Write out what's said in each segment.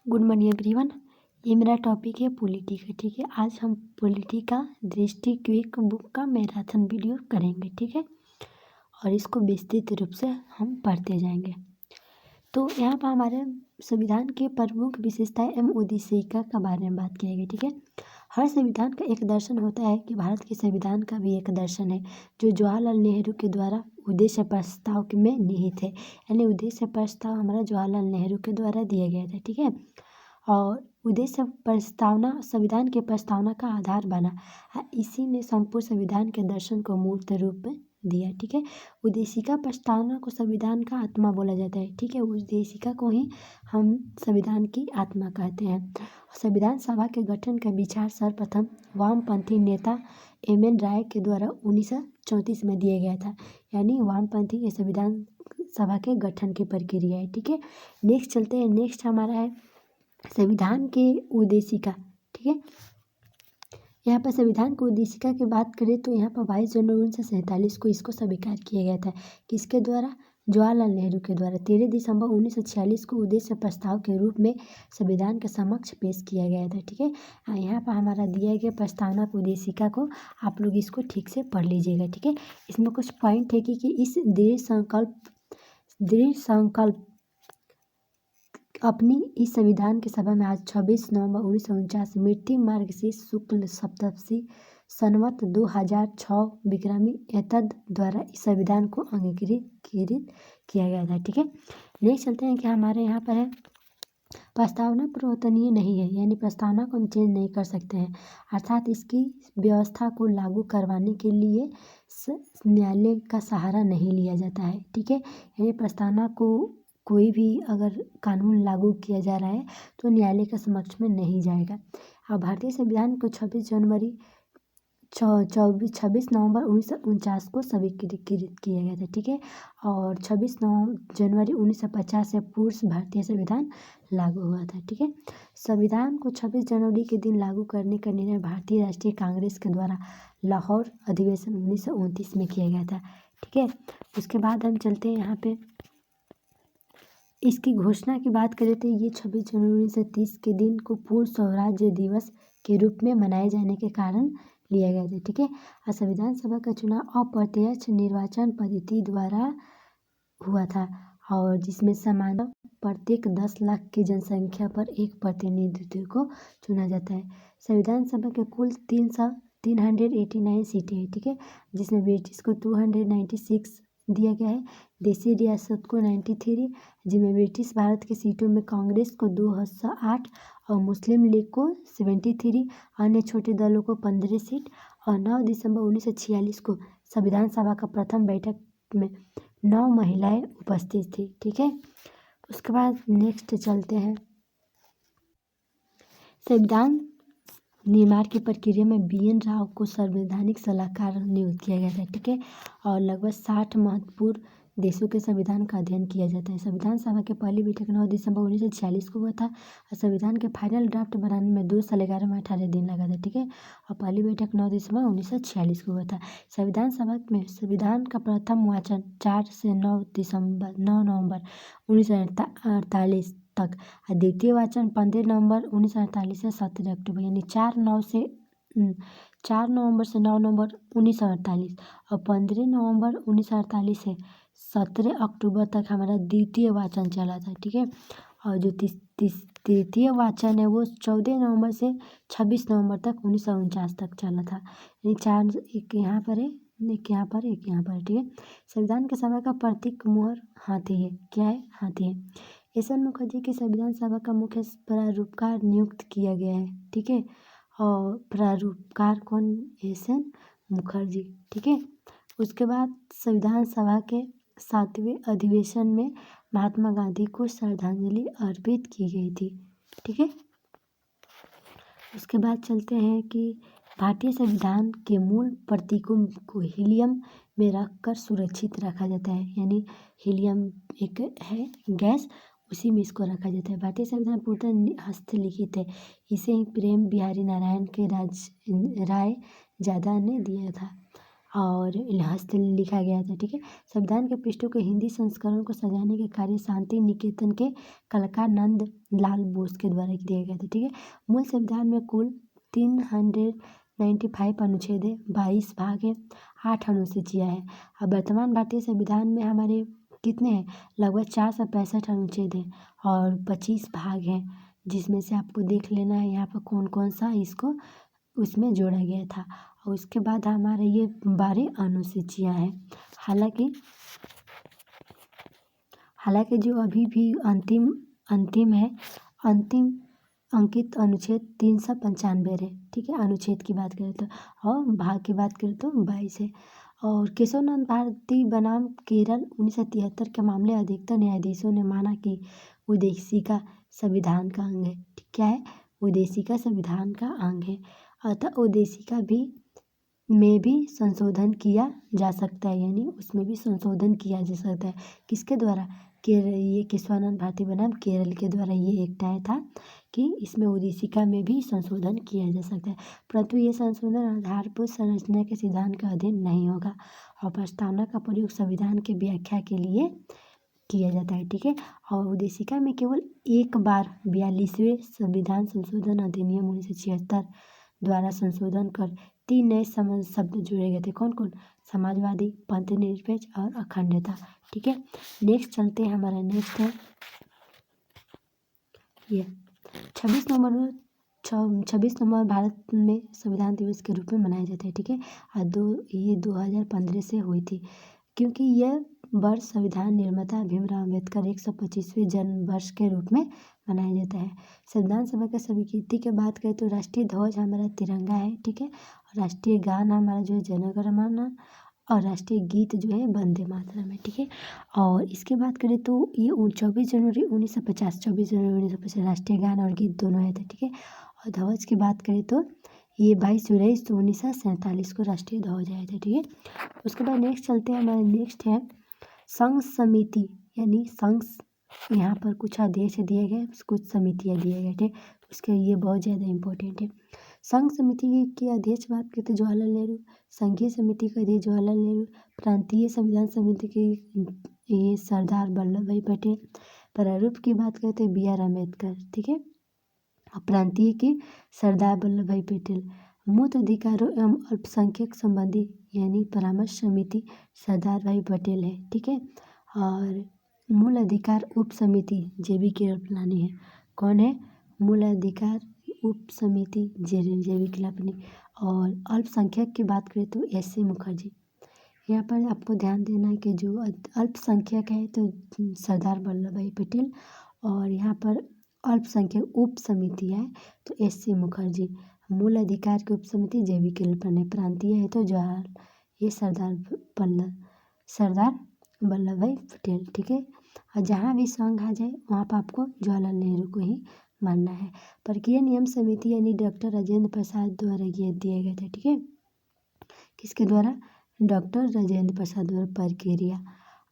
Good morning everyone. ये मेरा topic है पॉलिटी का। ठीक है, आज हम पॉलिटी का दृष्टि क्विक बुक का मैराथन वीडियो करेंगे। ठीक है, और इसको विस्तृत रूप से हम पढ़ते जाएंगे। तो यहाँ पर हमारे संविधान के प्रमुख विशेषताएं एवं उद्देशिका का बारे में बात किया गया। ठीक है, हर संविधान का एक दर्शन होता है कि भारत के संविधान का भी एक दर्शन है जो जवाहरलाल नेहरू के द्वारा उद्देश्य प्रस्ताव में निहित है। यानी उद्देश्य प्रस्ताव हमारा जवाहरलाल नेहरू के द्वारा दिया गया था। ठीक है, और उद्देश्य प्रस्तावना संविधान के प्रस्तावना का आधार बना। इसी ने संपूर्ण संविधान के दर्शन को मूर्त रूप में दिया। ठीक है, उद्देशिका प्रस्तावना को संविधान का आत्मा बोला जाता है। ठीक है, उद्देशिका को ही हम संविधान की आत्मा कहते हैं। संविधान सभा के गठन का विचार सर्वप्रथम वामपंथी नेता एम.एन. राय के द्वारा 1934 में दिया गया था। यानी वामपंथी ये संविधान सभा के गठन की प्रक्रिया है। ठीक है, नेक्स्ट चलते हैं। नेक्स्ट हमारा है संविधान के उद्देशिका। ठीक है, यहाँ पर संविधान की उद्देशिका की बात करें तो यहाँ पर 22 जनवरी 1947 को इसको स्वीकार किया गया था। किसके द्वारा? जवाहरलाल नेहरू के द्वारा। 13 दिसंबर 1946 को उद्देश्य प्रस्ताव के रूप में संविधान के समक्ष पेश किया गया था। ठीक है, यहाँ पर हमारा दिया गया प्रस्तावना की उद्देशिका को आप लोग इसको ठीक से पढ़ लीजिएगा। ठीक है, इसमें कुछ पॉइंट है कि इस दृढ़ संकल्प अपनी इस संविधान की सभा में आज 26 नवंबर 1949 मृत्यु मार्गशीर्ष शुक्ल सप्तमी संवत 2006 विक्रमी एतद द्वारा इस संविधान को अंगीकृत किया गया था। ठीक है, नेक्स्ट चलते हैं कि हमारे यहाँ पर है प्रस्तावना परिवर्तनीय नहीं है। यानी प्रस्तावना को हम चेंज नहीं कर सकते हैं, अर्थात इसकी व्यवस्था को लागू करवाने के लिए न्यायालय का सहारा नहीं लिया जाता है। ठीक है, यानी प्रस्तावना को कोई भी अगर कानून लागू किया जा रहा है तो न्यायालय के समक्ष में नहीं जाएगा। अब भारतीय संविधान को 26 नवंबर 1949 को स्वीकृत किया गया था। ठीक है, और 26 जनवरी 1950 से पूर्व भारतीय संविधान लागू हुआ था। ठीक है, संविधान को 26 जनवरी के दिन लागू करने का निर्णय भारतीय राष्ट्रीय कांग्रेस के द्वारा लाहौर अधिवेशन 1929 में किया गया था। ठीक है, उसके बाद हम चलते हैं यहाँ पे इसकी घोषणा की बात करें तो ये 26 जनवरी 1930 के दिन को पूर्ण स्वराज्य दिवस के रूप में मनाए जाने के कारण लिया गया था। ठीक है, और संविधान सभा का चुनाव अप्रत्यक्ष निर्वाचन पद्धति द्वारा हुआ था और जिसमें सामान्य प्रत्येक 10 लाख की जनसंख्या पर एक प्रतिनिधित्व को चुना जाता है। संविधान सभा के कुल 389 सीटें हैं। ठीक है, जिसमें ब्रिटिश को 296 दिया गया है, देसी रियासत को 93, जिनमें ब्रिटिश भारत की सीटों में कांग्रेस को 208 और मुस्लिम लीग को 73, अन्य छोटे दलों को 15 सीट। और 9 दिसंबर 1946 को संविधान सभा का प्रथम बैठक में 9 महिलाएं उपस्थित थी। ठीक है, उसके बाद नेक्स्ट चलते हैं। संविधान निर्माण की प्रक्रिया में बी.एन. राव को संवैधानिक सलाहकार नियुक्त किया गया था। ठीक है, और लगभग 60 महत्वपूर्ण देशों के संविधान का अध्ययन किया जाता है। संविधान सभा की पहली बैठक 9 दिसंबर 1946 को हुआ था और संविधान के फाइनल ड्राफ्ट बनाने में 2 साल 11 माह 18 दिन लगा था। ठीक है, और पहली बैठक 9 दिसंबर 1946 को हुआ था। संविधान सभा में संविधान का प्रथम वाचन 4 से 9 नवंबर 1948 तक, द्वितीय वाचन 15 नवंबर 1948 से 17 अक्टूबर, यानी 4 नवंबर से 9 नवंबर 1948 और 15 नवंबर 1948 से 17 अक्टूबर तक हमारा द्वितीय वाचन चला था। ठीक है, और जो तृतीय वाचन है वो 14 नवंबर से 26 नवंबर तक 1949 तक चला था। यानी 4, एक यहाँ पर है, एक यहाँ पर, एक यहाँ पर। ठीक है, संविधान के सभा का प्रतीक मुहर हाथी है। क्या है? हाथी है। एस.एन. मुखर्जी की संविधान सभा का मुख्य प्रारूपकार नियुक्त किया गया है। ठीक है, और प्रारूपकार कौन? एस.एन. मुखर्जी। ठीक है, उसके बाद संविधान सभा के 7वें अधिवेशन में महात्मा गांधी को श्रद्धांजलि अर्पित की गई थी। ठीक है, उसके बाद चलते हैं कि भारतीय संविधान के मूल प्रतीकों को हीलियम में रखकर सुरक्षित रखा जाता है। यानी हीलियम एक है गैस, उसी में इसको रखा जाता है। भारतीय संविधान पूर्णतः हस्तलिखित है। इसे प्रेम बिहारी नारायण के राय जादा ने दिया था। और हस्त लिखा गया था। ठीक है, संविधान के पृष्ठों के हिंदी संस्करण को सजाने के कार्य शांति निकेतन के कलाकार नंद लाल बोस के द्वारा दिया गया था। ठीक है, मूल संविधान में कुल 395 अनुच्छेद है, 22 भाग है, 8 अनुसूचियाँ है। अब वर्तमान भारतीय संविधान में हमारे कितने हैं? लगभग 465 अनुच्छेद हैं और 25 भाग हैं, जिसमें से आपको देख लेना है यहाँ पर कौन कौन सा इसको उसमें जोड़ा गया था। और उसके बाद हमारे ये 12 अनुसूचियाँ हैं। हालांकि जो अभी भी अंतिम है, अंतिम अंकित अनुच्छेद 395 है। ठीक है, अनुच्छेद की बात करें तो, और भाग की बात करें तो 22 है। और केशवनंद भारती बनाम केरल 1973 के मामले अधिकतर न्यायाधीशों ने माना कि उद्देशिका संविधान का अंग है। क्या है? उद्देशिका संविधान का अंग है, अतः उद्देशिका में भी संशोधन किया जा सकता है, यानी उसमें भी संशोधन किया जा सकता है। किसके द्वारा? ये केशवानंद भारती बनाम केरल के द्वारा ये एक्ट आया था कि इसमें उद्देशिका में भी संशोधन किया जा सकता है, परंतु ये संशोधन आधारभूत संरचना के सिद्धांत का अधीन नहीं होगा और प्रस्तावना का प्रयोग संविधान के व्याख्या के लिए किया जाता है। ठीक है, और उद्देशिका में केवल एक बार 42वें संविधान संशोधन अधिनियम 1976 द्वारा संशोधन कर 3 नए शब्द जोड़े गए थे। कौन कौन? समाजवादी, पंथ निरपेक्ष और अखंडता। ठीक है, नेक्स्ट चलते हैं। हमारा नेक्स्ट है ये 26 नवंबर भारत में संविधान दिवस के रूप में मनाया जाता है। ठीक है, और ये 2015 से हुई थी, क्योंकि यह वर्ष संविधान निर्माता भीमराव अम्बेडकर 125वें जन्म वर्ष के रूप में मनाया जाता है। संविधान सभा की स्वीकृति के बात करें तो राष्ट्रीय ध्वज हमारा तिरंगा है। ठीक है, और राष्ट्रीय गान हमारा जो है जन गण मन, और राष्ट्रीय गीत जो है वंदे मातरम है। ठीक है, और इसके बात करें तो ये 24 जनवरी 1950 राष्ट्रीय गान और गीत दोनों है थे। ठीक है, और ध्वज की बात करें तो ये 22 जुलाई 1947 को राष्ट्रीय ध्वज आया था। ठीक है, उसके बाद नेक्स्ट चलते हैं। हमारा नेक्स्ट है संघ समिति, यानी संघ, यहाँ पर कुछ आदेश दिए गए, कुछ समितियाँ दिए गए थे, उसके ये बहुत ज़्यादा इम्पोर्टेंट है। संघ समिति के अध्यक्ष बात करते जवाहरलाल नेहरू, संघीय समिति के अध्यक्ष जवाहरलाल नेहरू, प्रांतीय संविधान समिति के ये सरदार वल्लभ भाई पटेल, प्रारूप की बात करते हैं BR अम्बेडकर। ठीक है, और प्रांतीय की सरदार वल्लभ भाई पटेल, मूल अधिकारों एवं अल्पसंख्यक संबंधी यानी परामर्श समिति सरदार भाई पटेल है। ठीक है, और मूल अधिकार उप समिति JB कृपलानी है। कौन है? मूल अधिकार उप समिति JB कृपलानी। और अल्पसंख्यक की बात करें तो SC मुखर्जी। यहाँ पर आपको ध्यान देना है कि जो अल्पसंख्यक है तो सरदार वल्लभ भाई पटेल, और यहाँ पर अल्पसंख्यक उप समिति है तो SC मुखर्जी। मूल अधिकार की उप समिति JB कृपलानी। प्रांतीय है तो ये सरदार वल्लभ भाई पटेल। ठीक है, और जहाँ भी संघ आ जाए वहाँ पर आपको जवाहरलाल नेहरू को ही मानना है। प्रक्रिया नियम समिति यानी डॉक्टर राजेंद्र प्रसाद द्वारा ये दिए गए थे। ठीक है, किसके द्वारा? डॉक्टर राजेंद्र प्रसाद द्वारा प्रक्रिया,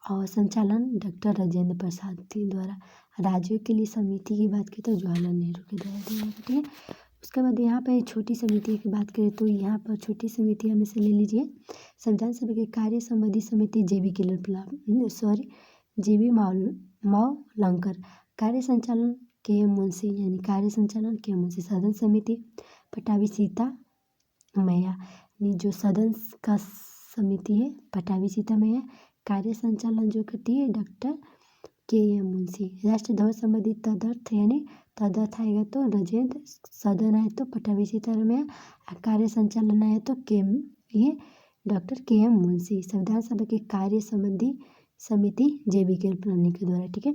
और संचालन डॉक्टर राजेंद्र प्रसाद द्वारा। राज्यों के लिए समिति की बात करें तो जवाहरलाल नेहरू के द्वारा दिया गया। ठीक है, उसके बाद यहाँ पर छोटी समिति की बात करें तो यहाँ पर छोटी समिति हमें से ले लीजिए। संविधान सभा के कार्य संबंधी समिति JB मावलंकर। कार्य संचालन KM मुंशी, यानी कार्य संचालन KM मुंशी। सदन समिति पटाभी सीता मैया, यानी जो सदन का समिति है पटाभी सीता मैया। कार्य संचालन जो करती है डॉक्टर KM मुंशी। राष्ट्रीय ध्वज संबंधी तदर्थ, यानी तदर्थ आएगा तो राजेंद्र, सदन आए तो पटाभी सीतारमैया, कार्य संचालन आए तो ये डॉक्टर KM मुंशी। संविधान सभा के कार्य संबंधी समिति JB कृपलानी के द्वारा। ठीक है,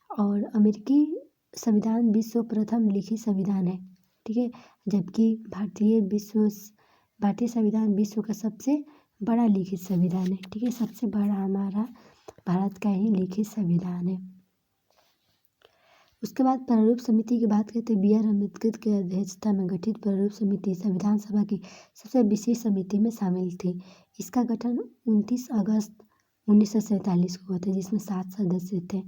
और अमेरिकी संविधान विश्व प्रथम लिखित संविधान है। ठीक है, जबकि भारतीय संविधान विश्व का सबसे बड़ा लिखित संविधान है। ठीक है, सबसे बड़ा हमारा भारत का ही लिखित संविधान है। उसके बाद प्रारूप समिति की बात करते हैं। BR अम्बेडकर की अध्यक्षता में गठित प्रारूप समिति संविधान सभा की सबसे विशेष समिति में शामिल थी। इसका गठन 29 अगस्त 1947 को हुआ था, जिसमें 7 सदस्य थे।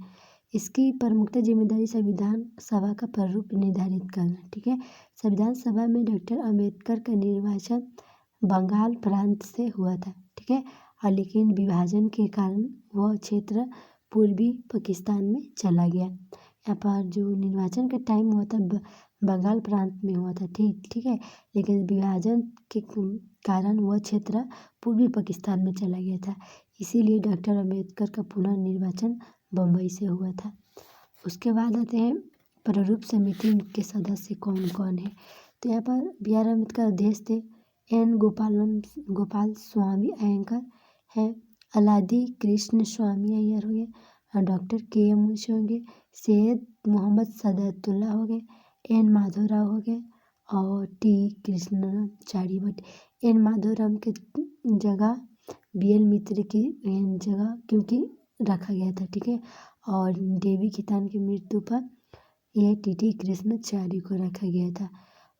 इसकी प्रमुख जिम्मेदारी संविधान सभा का प्रारूप निर्धारित करना। ठीक है, संविधान सभा में डॉक्टर अम्बेडकर का निर्वाचन बंगाल प्रांत से हुआ था। ठीक है। और लेकिन विभाजन के कारण वह क्षेत्र पूर्वी पाकिस्तान में चला गया। यहाँ पर जो निर्वाचन का टाइम हुआ था बंगाल प्रांत में हुआ था, ठीक है। लेकिन विभाजन के कारण वह क्षेत्र पूर्वी पाकिस्तान में चला गया था, इसीलिए डॉक्टर अम्बेडकर का पुनर्निर्वाचन बम्बई से हुआ था। उसके बाद आते हैं प्रारूप समिति के सदस्य कौन कौन है। तो यहाँ पर बी आर अम्बेडकर अध्यक्ष थे, एन गोपाल स्वामी अयंगर है, अलादी कृष्ण स्वामी अय्यर हो गए, डॉक्टर के एम मुंशी हो गए, सैयद मोहम्मद सदातुल्ला हो गए, एन माधवराव हो गए और टी कृष्णाचारी भट्ट। एन माधवराव के जगह बी एल मित्र की जगह क्योंकि रखा गया था, ठीक है। और देवी खीतान की मृत्यु पर यह टी कृष्णाचारी को रखा गया था।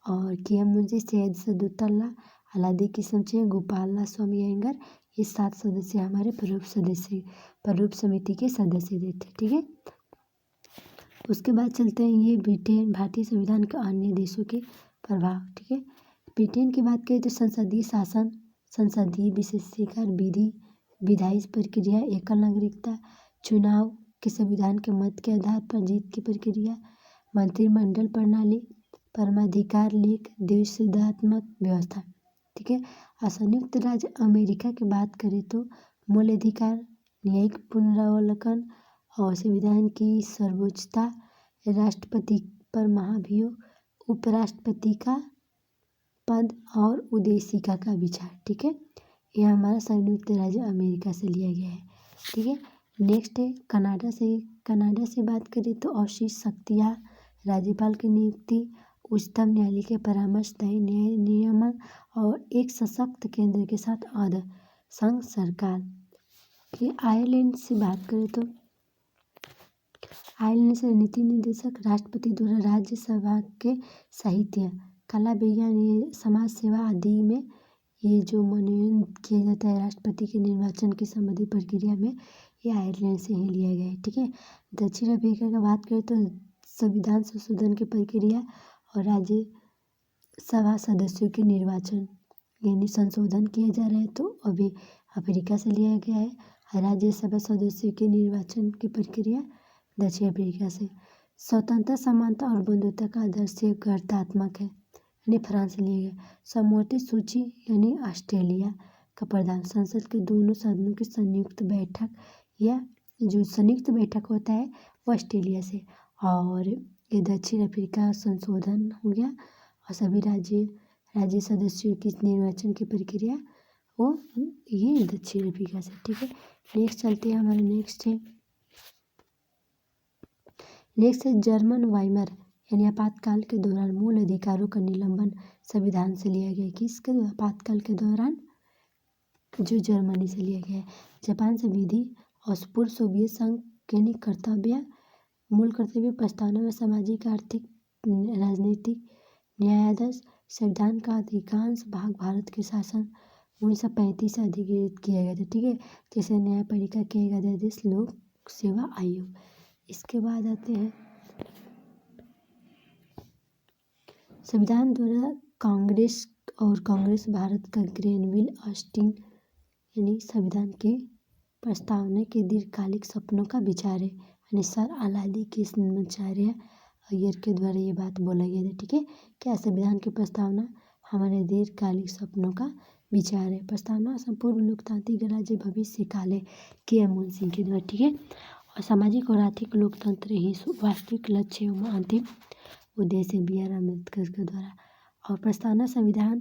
और के एम मुंशी, सैयद सदातुल्ला, अलादी कृष्ण, गोपाल स्वामी अयंगर, ये 7 सदस्य हमारे प्रारूप समिति के सदस्य थे, ठीक है। उसके बाद चलते हैं ये ब्रिटेन भारतीय संविधान के अन्य देशों के प्रभाव, ठीक है। ब्रिटेन की बात करें तो संसदीय शासन, संसदीय विशेषाधिकार, विधि विधायी प्रक्रिया, एकल नागरिकता, चुनाव के संविधान के मत के आधार पर जीत की प्रक्रिया, मंत्रिमंडल प्रणाली, परमाधिकार लेख, द्विसंविधानात्मक व्यवस्था, ठीक है। और संयुक्त राज्य अमेरिका की बात करें तो मूल अधिकार, न्यायिक पुनरावलोकन और संविधान की सर्वोच्चता, राष्ट्रपति पर महाभियोग, उपराष्ट्रपति का पद और उद्देशिका का विचार, ठीक है। यह हमारा संयुक्त राज्य अमेरिका से लिया गया है, ठीक है। नेक्स्ट है कनाडा से बात करें तो अवशिष्ट शक्तियाँ, राज्यपाल की नियुक्ति, उच्चतम न्यायालय के परामर्श, न्याय नियमन और एक सशक्त केंद्र के साथ अर्ध संघ सरकार। आयरलैंड से बात करें तो आयरलैंड से नीति निदेशक, राष्ट्रपति द्वारा राज्यसभा के साहित्य, कला, विज्ञान, समाज सेवा आदि में ये जो मनोनयन किया जाता है राष्ट्रपति के निर्वाचन की संबंधी प्रक्रिया में, ये आयरलैंड से ही लिया गया है, ठीक है। दक्षिण अफ्रीका की बात करें तो संविधान संशोधन की प्रक्रिया और राज्यसभा सदस्यों के निर्वाचन यानी संशोधन किया जा रहा है, तो अभी अफ्रीका से लिया गया है। राज्यसभा सदस्यों के निर्वाचन की प्रक्रिया दक्षिण अफ्रीका से। स्वतंत्रता, समानता और बंधुता का आदर्श गणतात्मक है यानी फ्रांस से लिया गया। समवर्ती सूची यानी ऑस्ट्रेलिया का प्रधान, संसद के दोनों सदनों की संयुक्त बैठक या जो संयुक्त बैठक होता है वो ऑस्ट्रेलिया से। और ये दक्षिण अफ्रीका संशोधन हो गया और सभी राज्य सदस्यों की निर्वाचन की प्रक्रिया वो ये दक्षिण अफ्रीका से, ठीक है। नेक्स्ट चलते हैं हमारे नेक्स्ट है जर्मन वाइमर यानी आपातकाल के दौरान मूल अधिकारों का निलंबन संविधान से लिया गया। किसके आपातकाल के दौरान जो जर्मनी से लिया गया है। जापान से विधि और पूर्व सोवियत संघ के मूल कर्तव्य प्रस्तावना में सामाजिक, आर्थिक, राजनीतिक, न्यायाधीश संविधान का अधिकांश भाग भारत के शासन 1935 से अधिकृत किया गया था, ठीक है। जैसे न्यायपालिका के एक अध्यादेश, लोक सेवा आयोग। इसके बाद आते हैं संविधान द्वारा कांग्रेस भारत का ग्रेनविल ऑस्टिन यानी संविधान के प्रस्तावना के दीर्घकालिक सपनों का विचार है यानी सर अलादी कृष्णाचार्य अय्यर के द्वारा ये बात बोला गया था, ठीक है। क्या संविधान की प्रस्तावना हमारे दीर्घकालिक सपनों का विचार है। प्रस्तावना संपूर्ण लोकतांत्रिक राज्य भविष्य काल है के एम मुंशी के द्वारा, ठीक है। और सामाजिक और आर्थिक लोकतंत्र ही वास्तविक लक्ष्य एवं अंतिम उद्देश्य बी आर अम्बेडकर के द्वारा। और प्रस्तावना संविधान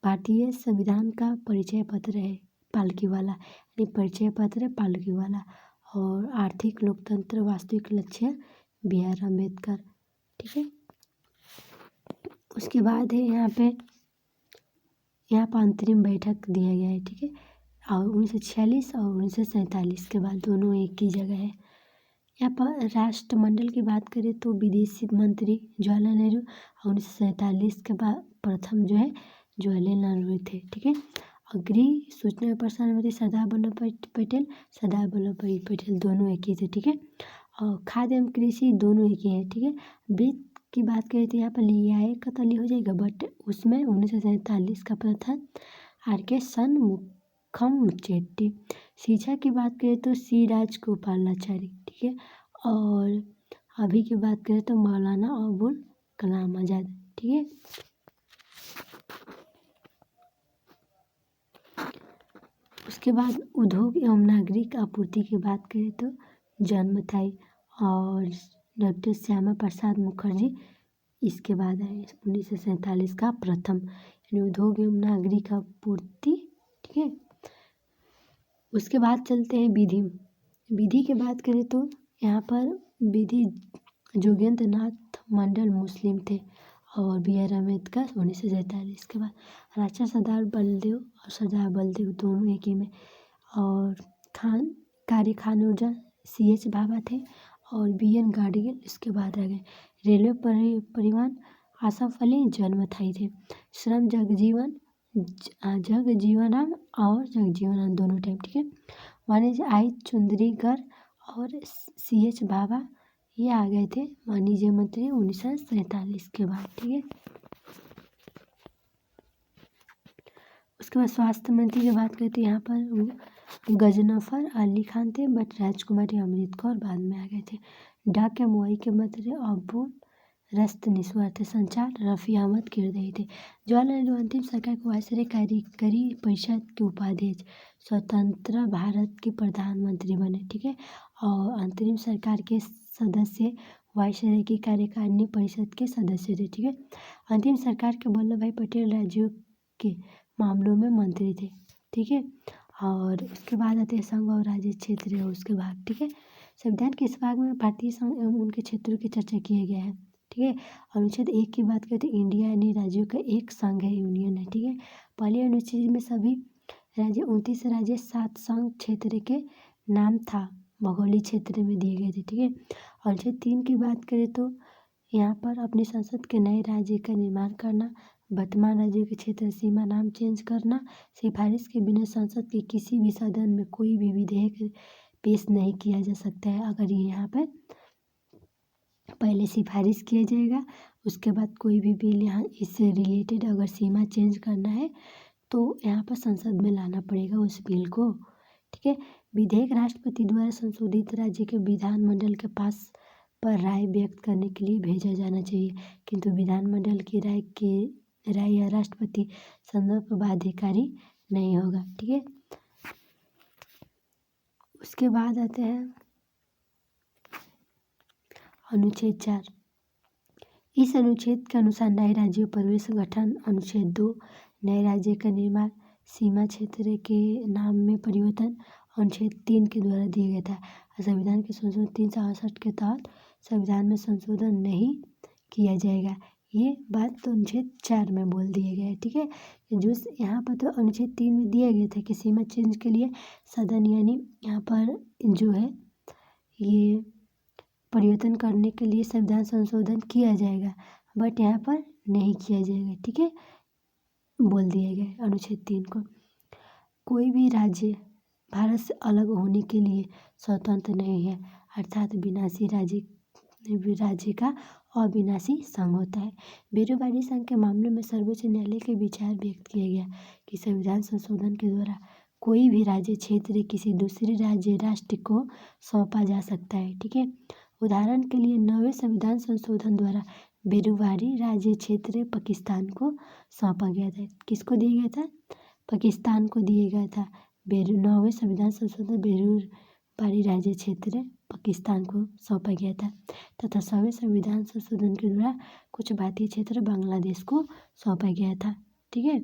भारतीय संविधान का परिचय पत्र है पालकी वाला यानी परिचय पत्र है पालकी वाला। और आर्थिक लोकतंत्र वास्तविक लक्ष्य बी आर अम्बेडकर, ठीक है। उसके बाद है यहाँ पे अंतरिम बैठक दिया गया है, ठीक है। और 1946 और 1947 के बाद दोनों एक ही जगह है। यहाँ पर राष्ट्रमंडल की बात करें तो विदेशी मंत्री जवाहरलाल नेहरू और 1947 के बाद प्रथम जो है जवाहरलाल नेहरू थे, ठीक है। और गृह सूचना और प्रसारण मंत्री सरदार वल्लभ भाई पटेल दोनों एक ही थे, ठीक है। और खाद्य एवं कृषि दोनों एक ही है, ठीक है। वित्त की बात करें तो यहाँ पर लियाए का तली हो जाएगा, बट उसमें 1947 का प्रथम आर के सन खमचेट्टी। शिक्षा की बात करें तो सी राजगोपालाचारी, ठीक है। और अभी की बात करें तो मौलाना अबुल कलाम आज़ाद, ठीक है। उसके बाद उद्योग एवं नागरिक आपूर्ति की बात करें तो जन्म था और डॉक्टर श्यामा प्रसाद मुखर्जी इसके बाद आए 1947 का प्रथम, यानी उद्योग एवं नागरिक आपूर्ति, ठीक है। उसके बाद चलते हैं विधि। विधि की बात करें तो यहाँ पर विधि जोगेंद्र नाथ मंडल मुस्लिम थे और बी आर अम्बेडकर 1947 के बाद। राजा सरदार बलदेव और सरदार बलदेव दोनों एक ही में। और खान सी एच भाभा थे और बी एन गाडगिल इसके बाद आ गए। रेलवे परिवहन आसफ अली जन्म थाई थे। श्रम जगजीवन राम और जगजीवन दोनों टाइम, ठीक है। वाणिज्य आई चुंदरीकर और सी एच भाभा ये आ गए थे वाणिज्य मंत्री 1947 के बाद, ठीक है। उसके बाद स्वास्थ्य मंत्री की बात करें तो यहाँ पर गजनफर अली खान थे, बट राजकुमारी अमृत कौर बाद में आ गए थे। डाक या मुआई के मंत्री अब्बुल रस्त निस्वार थे। संचार रफ़ी अहमद किरदई थे। जवाहरलाल नेहरू अंतिम सरकार को वायसराय कार्यकारी परिषद के उपाध्यक्ष स्वतंत्र भारत के प्रधानमंत्री बने, ठीक है। और अंतरिम सरकार के सदस्य वायसराय की कार्यकारिणी परिषद के सदस्य थे, ठीक है। अंतिम सरकार के वल्लभ भाई पटेल राज्यों के मामलों में मंत्री थे, ठीक है। और उसके बाद आते हैं संघ और राज्य क्षेत्र है उसके बाद, ठीक है। संविधान के इस भाग में भारतीय संघ एवं उनके क्षेत्रों की चर्चा किया गया है, ठीक है। अनुच्छेद 1 की बात करें तो इंडिया यानी राज्यों का एक संघ है, यूनियन है, ठीक है। पहले अनुच्छेद में सभी राज्य 29 राज्य 7 संघ क्षेत्र के नाम था भौगोलिक क्षेत्र में दिए गए थे, ठीक है। अनुच्छेद 3 की बात करें तो यहाँ पर अपनी संसद के नए राज्य का निर्माण करना, वर्तमान राज्यों के क्षेत्र सीमा नाम चेंज करना, सिफारिश के बिना संसद के किसी भी सदन में कोई भी विधेयक पेश नहीं किया जा सकता है। अगर यहाँ पर पहले सिफारिश किया जाएगा, उसके बाद कोई भी बिल यहाँ इससे रिलेटेड अगर सीमा चेंज करना है तो यहाँ पर संसद में लाना पड़ेगा उस बिल को, ठीक है। विधेयक राष्ट्रपति द्वारा संशोधित राज्य के विधानमंडल के पास पर राय व्यक्त करने के लिए भेजा जाना चाहिए, किंतु विधानमंडल की राय या राष्ट्रपति संदर्भ पर बाध्यकारी नहीं होगा, ठीक है। उसके बाद आते हैं अनुच्छेद 4। इस अनुच्छेद के अनुसार नए राज्यों प्रवेश गठन, अनुच्छेद 2 नए राज्य का निर्माण, सीमा क्षेत्र के नाम में परिवर्तन अनुच्छेद 3 के द्वारा दिया गया था। संविधान के संशोधन 368 के तहत संविधान में संशोधन नहीं किया जाएगा। ये बात तो अनुच्छेद 4 में बोल दिया गया है, ठीक है। जो यहाँ पर तो अनुच्छेद 3 में दिया गया था कि सीमा चेंज के लिए सदन यानी यहाँ पर जो है ये परिवर्तन करने के लिए संविधान संशोधन किया जाएगा, बट यहाँ पर नहीं किया जाएगा, ठीक है, बोल दिया गया अनुच्छेद 3 को। कोई भी राज्य भारत से अलग होने के लिए स्वतंत्र नहीं है, अर्थात विनाशी राज्य का अविनाशी संघ होता है। बेरोजगारी संघ के मामले में सर्वोच्च न्यायालय के विचार व्यक्त किया गया कि संविधान संशोधन के द्वारा कोई भी राज्य क्षेत्र किसी दूसरे राज्य राष्ट्र को सौंपा जा सकता है, ठीक है। उदाहरण के लिए 9वें संविधान संशोधन द्वारा बेरुवारी राज्य क्षेत्र पाकिस्तान को सौंपा गया था। किसको दिया गया था? पाकिस्तान को दिया गया था। 9वें संविधान संशोधन बेरुवारी राज्य क्षेत्र पाकिस्तान को सौंपा गया था तथा 100वें संविधान संशोधन के द्वारा कुछ भारतीय क्षेत्र बांग्लादेश को सौंपा गया था, ठीक है।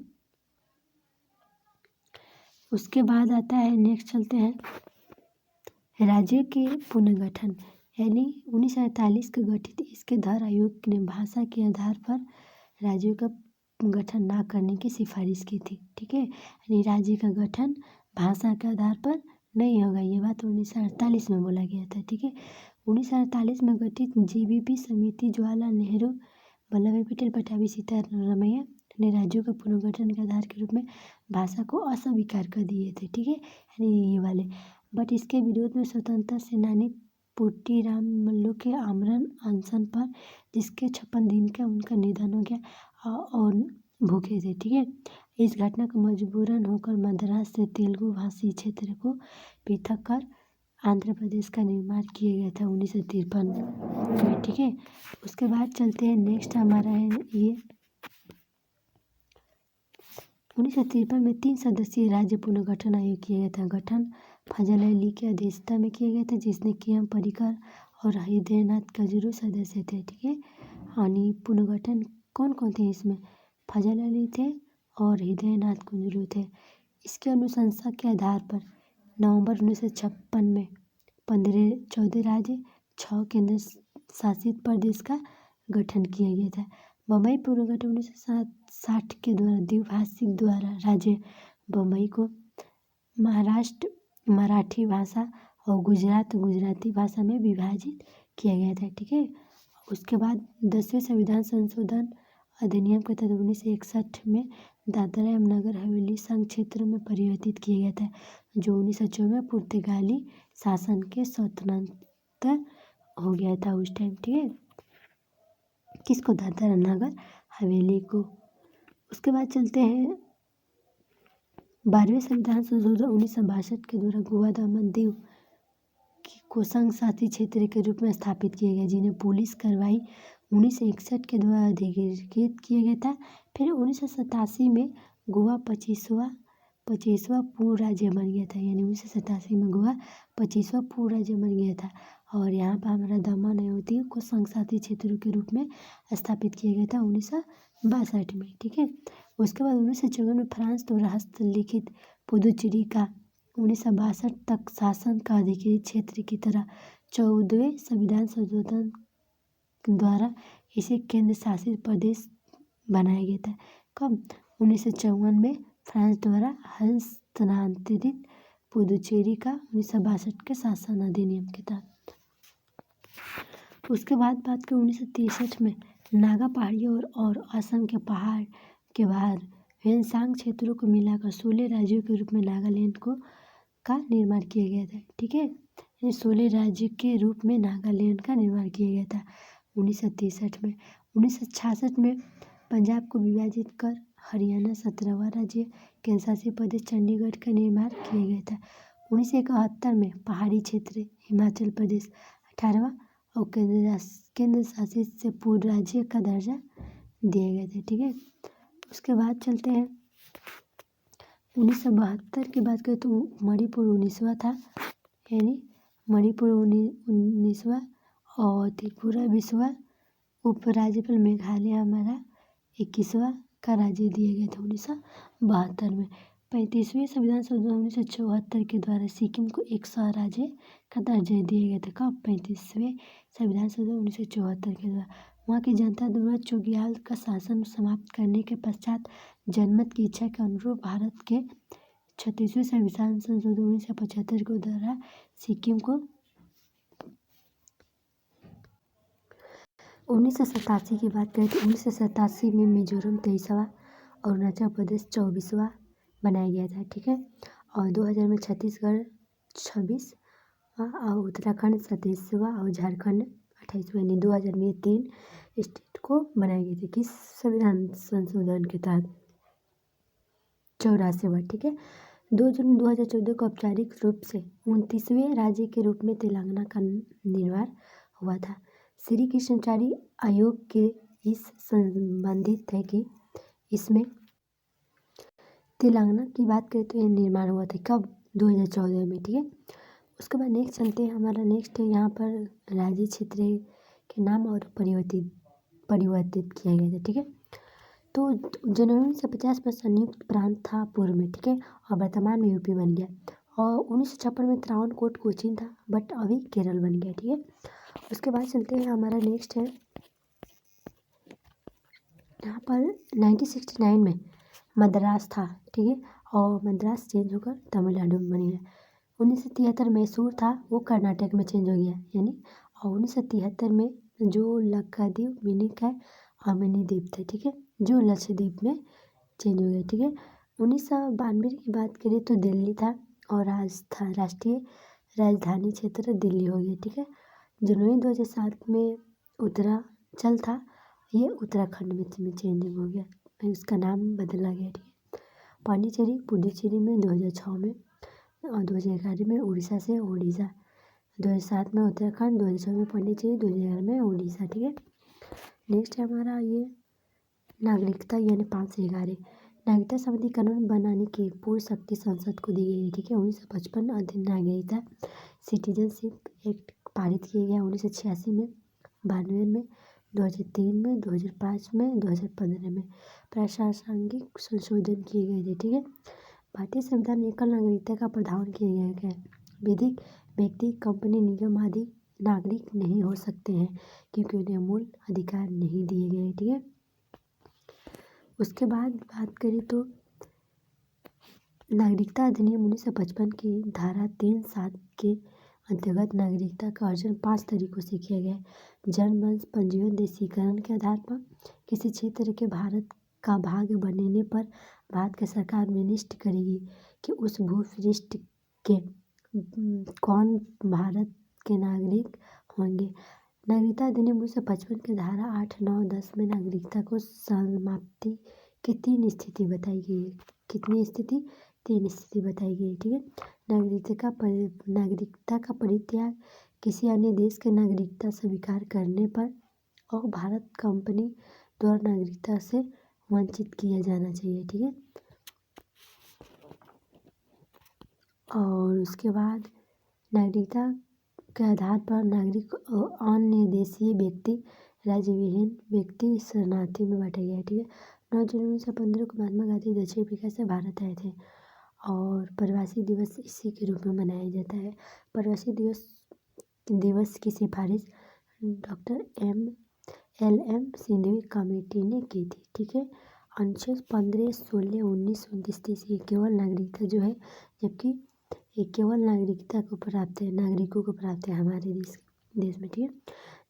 उसके बाद आता है नेक्स्ट चलते हैं राज्यों के पुनर्गठन, यानी 1948 के गठित इसके धर आयोग ने भाषा के आधार पर राज्यों का गठन ना करने की सिफारिश की थी, ठीक है। यानी राज्य का गठन भाषा के आधार पर नहीं होगा, ये बात 1948 में बोला गया था, ठीक है। 1948 में गठित जीबीपी समिति जवाहरलाल नेहरू, वल्लभ भाई पटेल, पट्टाभी सीतारमैया ने राज्यों का पुनर्गठन के आधार के रूप में भाषा को अस्वीकार कर दिए थे, ठीक है, यानी ये वाले। बट इसके विरोध में स्वतंत्रता सेनानी पोटी राम मल्लू के आमरण अनशन पर, जिसके 56 दिन का उनका निधन हो गया और भूखे थे। ठीक है, इस घटना को मजबूरन होकर मद्रास से तेलुगु भाषी क्षेत्र को पृथक कर आंध्र प्रदेश का निर्माण किया गया था 1953 में। ठीक है, उसके बाद चलते हैं नेक्स्ट हमारा है ये 1953 में 3 सदस्यीय राज्य पुनर्गठन आयोग किया गया था। गठन फजल अली की अध्यक्षता में किया गया था, जिसने के.एम. परिकर और हृदयनाथ कजरू सदस्य थे। ठीक है, यानी पुनर्गठन कौन कौन थे इसमें? फजल अली थे और हृदयनाथ कजरू थे। इसके अनुशंसा के आधार पर नवंबर 1956 में 14 राज्य 6 केंद्र शासित प्रदेश का गठन किया गया था। बम्बई पुनर्गठन 1960 के द्वारा द्विभाषिक द्वारा राज्य बम्बई को महाराष्ट्र मराठी भाषा और गुजरात गुजराती भाषा में विभाजित किया गया था। ठीक है, उसके बाद 10वें संविधान संशोधन अधिनियम के तहत 1961 में दादरा एवं नगर हवेली संघ क्षेत्र में परिवर्तित किया गया था, जो 1954 में पुर्तगाली शासन के स्वतंत्र हो गया था उस टाइम। ठीक है, किसको? दादरा नगर हवेली को। उसके बाद चलते हैं 12वें संविधान संशोधन 1962 के द्वारा गोवा दमन दीव को संघ शासित क्षेत्र के रूप में स्थापित किया गया, जिन्हें पुलिस कार्रवाई 1961 के द्वारा अधिकृत किया गया था। फिर 1987 में गोवा 25वां पूर्ण राज्य बन गया था, यानी 1987 में गोवा 25वां पूर्ण राज्य बन गया था। और यहाँ पर हमारा दमन एवं दीव को संघ शासित क्षेत्रों के रूप में स्थापित किया गया था 1962 में। ठीक है, उसके बाद 1954 में फ्रांस द्वारा हस्तलिखित पुदुचेरी का 1962 तक शासन का अधिकृत क्षेत्र की तरह 14वें संविधान संशोधन द्वारा इसे केंद्र शासित प्रदेश बनाया गया था। कब? 1954 में फ्रांस द्वारा हस्तांतरित पुदुचेरी का 1962 के शासन अधिनियम के तहत। उसके बाद बात करें 1963 में नागा पहाड़ियों और असम के पहाड़ के बाहर ह्वेनसांग क्षेत्रों को मिलाकर 16 राज्यों के रूप में नागालैंड का निर्माण किया गया था। ठीक है, 16 राज्य के रूप में नागालैंड का निर्माण किया गया था 1963 में। 1966 में पंजाब को विभाजित कर हरियाणा 17वां राज्य केंद्र शासित प्रदेश चंडीगढ़ का निर्माण किया गया था। 1971 में पहाड़ी क्षेत्र हिमाचल प्रदेश 18वां और केंद्र शासित से पूर्व राज्य का दर्जा दिया गया था। ठीक है, उसके बाद चलते हैं 1972 की बात करें तो मणिपुर 19वां था, यानी मणिपुर 19वां और त्रिपुरा 20वां, उपराज्यपाल मेघालय हमारा 21वां का राज्य दिया गया था 1972 में। 35वें संविधान संशोधन 1974 के द्वारा सिक्किम को एक सौ राज्य का दर्जा दिया गया था। कब? 35वें संविधान संशोधन 1974 के द्वारा। वहाँ की जनता द्वारा चोग्याल का शासन समाप्त करने के पश्चात जनमत की इच्छा के अनुरूप भारत के 36वें संविधान संशोधन 1975 के द्वारा सिक्किम को 1987 की बात करें तो 1987 में मिजोरम 23वां, अरुणाचल प्रदेश 24वां बनाया गया था। ठीक है, और 2000 में छत्तीसगढ़ 26वां और उत्तराखंड 27वां और झारखंड 28वां, यानी 2000 में 3 स्टेट को बनाए गए थे। किस संविधान संशोधन के तहत? 84वां। ठीक है, 2 जून 2014 को औपचारिक रूप से 29वें राज्य के रूप में तेलंगाना का निर्माण हुआ था। श्री कृष्णाचारी आयोग के इस संबंधित है कि इसमें तेलंगाना की बात करें तो यह निर्माण हुआ था कब? 2014 में। ठीक है, उसके बाद नेक्स्ट चलते हैं, हमारा नेक्स्ट है यहाँ पर राज्य क्षेत्र के नाम और परिवर्तित किया गया था। ठीक है, तो जनवरी 1950 में संयुक्त प्रांत था पूर्व में। ठीक है, और वर्तमान में यूपी बन गया। और 1956 में त्रावणकोर कोचीन था, बट अभी केरल बन गया। ठीक है, उसके बाद चलते हैं, हमारा नेक्स्ट है यहाँ पर 1969 में मद्रास था। ठीक है, और मद्रास चेंज होकर तमिलनाडु में बन गया। 1973 मैसूर था, वो कर्नाटक में चेंज हो गया, यानी। और 1973 में जो लक्षद्वीप मिनिक है और मिनीद्वीप थे। ठीक है, जो लक्षद्वीप में चेंज हो गया। ठीक है, 1992 की बात करें तो दिल्ली था और राष्ट्रीय राजधानी क्षेत्र दिल्ली हो गया। ठीक है, जनवरी 2007 में उत्तरांचल था, ये उत्तराखंड में चेंज हो गया। उसका नाम बदला गया, ठीक है। पांडिचेरी पुडुचेरी में 2006 में और 2011 में उड़ीसा से ओडिशा, 2007 में उत्तराखंड, 2006 में पांडिचेरी, 2011 में उड़ीसा, ठीक है। नेक्स्ट है हमारा ये नागरिकता यानी 5 से 11 नागरिकता संबंधी कानून बनाने की पूर्ण शक्ति संसद को दी गई, ठीक है। 1955 अधिनियम नागरिकता सिटीजनशिप एक्ट पारित किया गया 1986 में, 92 में, 2003 में, 2005 में, 2015 में प्रासंगिक संशोधन किए गए थे, ठीक है। भारतीय संविधान में एकल नागरिकता का प्रावधान किया गया है। विधिक व्यक्ति, कंपनी, निगम आदि नागरिक नहीं हो सकते हैं क्योंकि उन्हें मूल अधिकार नहीं दिए गए, ठीक है। उसके बाद बात करें तो नागरिकता अधिनियम 1955 की धारा 3(7) के अंतर्गत नागरिकता का अर्जन 5 तरीकों से किया गया है। जन्म, वंश, पंजीयन, देशीकरण के आधार पर किसी क्षेत्र के भारत का भाग बनने पर भारत की सरकार निर्दिष्ट करेगी कि उस भूपृष्ठ के कौन भारत के नागरिक होंगे। नागरिकता अधिनियम 1955 की धारा 8, 9, 10 में नागरिकता को समाप्ति की 3 स्थिति बताई गई है। कितनी स्थिति? 3 स्थिति बताई गई है, ठीक है। नागरिकता का परित्याग, किसी अन्य देश के नागरिकता स्वीकार करने पर, और भारत कंपनी द्वारा नागरिकता से वंचित किया जाना चाहिए, ठीक है। और उसके बाद नागरिकता के आधार पर नागरिक और अन्य देशीय व्यक्ति, राज्य विहीन व्यक्ति शरणार्थी में बांटा गया है, ठीक है। 9 जनवरी 1915 को महात्मा गांधी दक्षिण अफ्रीका से भारत आए थे और प्रवासी दिवस इसी के रूप में मनाया जाता है। प्रवासी दिवस की सिफारिश डॉक्टर LM सिंधवी कमेटी ने की थी, ठीक है। अनुच्छेद 15, 16, 19, 29, 30 ये केवल नागरिकता जो है, जबकि ये केवल नागरिकता को प्राप्त है, नागरिकों को प्राप्त है हमारे देश में, ठीक है।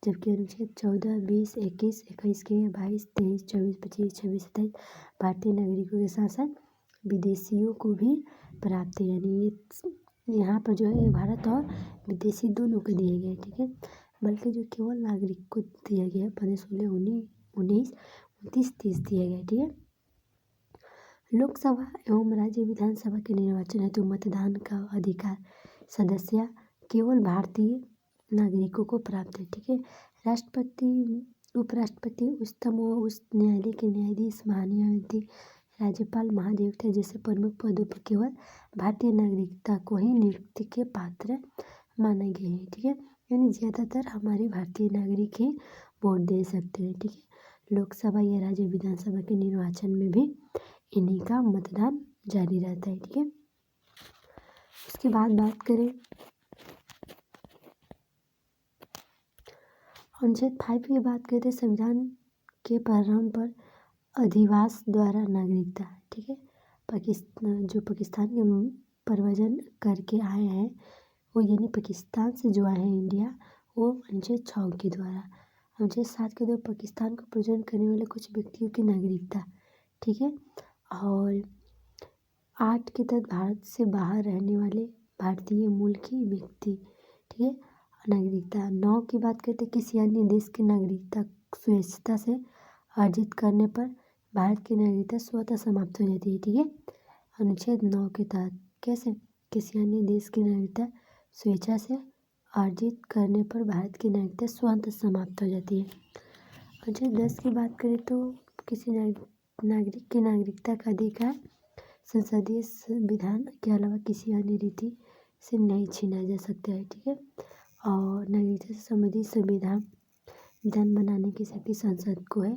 जबकि अनुच्छेद 14, 20, 21, 21 के 22, 23, 24, 25, 26, 27 भारतीय नागरिकों के साथ साथ विदेशियों को भी प्राप्त है, यानी ये यहाँ पर जो है ये भारत और विदेशी दोनों को दिए गए, ठीक है। बल्कि जो केवल नागरिक को दिया गया है 15, 16, 19, 29, 30 दिया गया है, ठीक है। लोकसभा एवं राज्य विधानसभा के निर्वाचन हेतु मतदान का अधिकार सदस्य केवल भारतीय नागरिकों को प्राप्त है, ठीक है। राष्ट्रपति, उपराष्ट्रपति, उच्चतम व उच्च न्यायालय के न्यायाधीश, महान्यायाधीश, राज्यपाल, महाधिवक्ता जैसे प्रमुख पदों पर केवल भारतीय नागरिकता को ही नियुक्ति के पात्र माने गए हैं, ठीक है। यानी ज़्यादातर हमारे भारतीय नागरिक ही वोट दे सकते हैं, ठीक है। लोकसभा या राज्य विधानसभा के निर्वाचन में भी इन्हीं का मतदान जारी रहता है, ठीक है। उसके बाद बात करें अनुच्छेद 5 की बात करते हैं संविधान के प्रारंभ पर अधिवास द्वारा नागरिकता, ठीक है। पाकिस्तान के प्रव्रजन करके आए हैं वो, यानी पाकिस्तान से जो आए हैं इंडिया, वो अनुच्छेद 6 के द्वारा। अनुच्छेद 7 के द्वारा पाकिस्तान को प्रव्रजन करने वाले कुछ व्यक्तियों की नागरिकता, ठीक है। और 8 के तहत भारत से बाहर रहने वाले भारतीय मूल के व्यक्ति, ठीक है, नागरिकता। 9 की बात करते किसी अन्य देश की नागरिकता स्वेच्छा से अर्जित करने पर भारत की नागरिकता स्वतः समाप्त हो जाती है, ठीक है। अनुच्छेद 9 के तहत कैसे? किसी अन्य देश की नागरिकता स्वेच्छा से अर्जित करने पर भारत की नागरिकता स्वतः समाप्त हो जाती है। अनुच्छेद 10 की बात करें तो किसी नागरिक की नागरिकता का अधिकार संसदीय संविधान के अलावा किसी अन्य रीति से नहीं छीना जा सकता है, ठीक है। और नागरिकता से संबंधित संविधान बनाने की शक्ति संसद को है,